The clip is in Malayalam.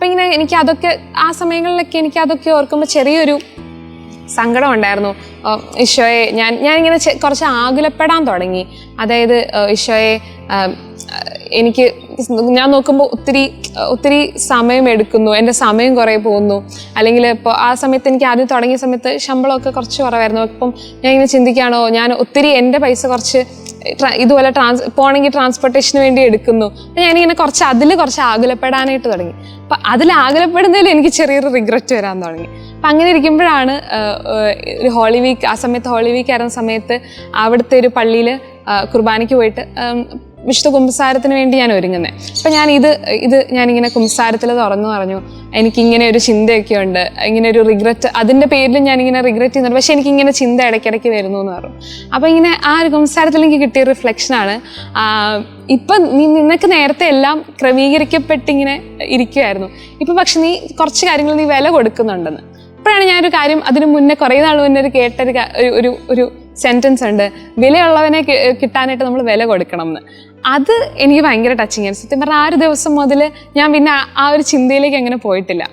ഇങ്ങനെ എനിക്ക് അതൊക്കെ ആ സമയങ്ങളിലൊക്കെ എനിക്ക് അതൊക്കെ ഓർക്കുമ്പോൾ ചെറിയൊരു സങ്കടം ഉണ്ടായിരുന്നു. ഈശോയെ ഞാനിങ്ങനെ കുറച്ച് ആകുലപ്പെടാൻ തുടങ്ങി. അതായത് ഈശോയെ എനിക്ക് ഞാൻ നോക്കുമ്പോൾ ഒത്തിരി സമയം എടുക്കുന്നു, എൻ്റെ സമയം കുറേ പോകുന്നു. അല്ലെങ്കിൽ ഇപ്പോൾ ആ സമയത്ത് എനിക്ക് ആദ്യം തുടങ്ങിയ സമയത്ത് ശമ്പളമൊക്കെ കുറച്ച് കുറവായിരുന്നു. അപ്പം ഞാൻ ഇങ്ങനെ ചിന്തിക്കുകയാണോ, ഞാൻ ഒത്തിരി എൻ്റെ പൈസ കുറച്ച് ഇതുപോലെ പോകണമെങ്കിൽ ട്രാൻസ്പോർട്ടേഷന് വേണ്ടി എടുക്കുന്നു. ഞാനിങ്ങനെ അതിൽ കുറച്ച് ആകുലപ്പെടാനായിട്ട് തുടങ്ങി. അപ്പം അതിൽ ആകുലപ്പെടുന്നതിൽ എനിക്ക് ചെറിയൊരു റിഗ്രറ്റ് വരാൻ തുടങ്ങി. അപ്പം അങ്ങനെ ഇരിക്കുമ്പോഴാണ് ഒരു ഹോളി വീക്ക്, ആ സമയത്ത് ഹോളി വീക്ക് ആയിരുന്ന സമയത്ത് അവിടുത്തെ ഒരു പള്ളിയിൽ കുർബാനയ്ക്ക് പോയിട്ട് വിശുദ്ധ കുമ്പസാരത്തിന് വേണ്ടി ഞാൻ ഒരുങ്ങുന്നത്. അപ്പം ഞാനിങ്ങനെ കുമ്പസാരത്തിൽ തുറന്നു പറഞ്ഞു, എനിക്കിങ്ങനെ ഒരു ചിന്തയൊക്കെ ഉണ്ട്, ഇങ്ങനെ ഒരു റിഗ്രറ്റ്, അതിൻ്റെ പേരിൽ ഞാനിങ്ങനെ റിഗ്രറ്റ് ചെയ്യുന്നുണ്ട്, പക്ഷെ എനിക്കിങ്ങനെ ചിന്ത ഇടയ്ക്കിടയ്ക്ക് വരുന്നു എന്ന് പറഞ്ഞു. അപ്പം ഇങ്ങനെ ആ ഒരു കുമ്പസാരത്തിൽ എനിക്ക് കിട്ടിയ റിഫ്ലക്ഷനാണ്, ഇപ്പം നിനക്ക് നേരത്തെ എല്ലാം ക്രമീകരിക്കപ്പെട്ടിങ്ങനെ ഇരിക്കുമായിരുന്നു, ഇപ്പം പക്ഷെ നീ കുറച്ച് കാര്യങ്ങൾ നീ വില കൊടുക്കുന്നുണ്ടെന്ന്. അപ്പോഴാണ് ഞാനൊരു കാര്യം, അതിന് മുന്നേ കുറേ നാൾ മുന്നേ ഒരു സെൻറ്റൻസ് ഉണ്ട്, വിലയുള്ളവനെ കിട്ടാനായിട്ട് നമ്മൾ വില കൊടുക്കണം എന്ന്. അത് എനിക്ക് ഭയങ്കര ടച്ചിങ് ആണ്. സത്യം പറഞ്ഞാൽ ആ ഒരു ദിവസം മുതൽ ഞാൻ പിന്നെ ആ ഒരു ചിന്തയിലേക്ക് അങ്ങനെ പോയിട്ടില്ല.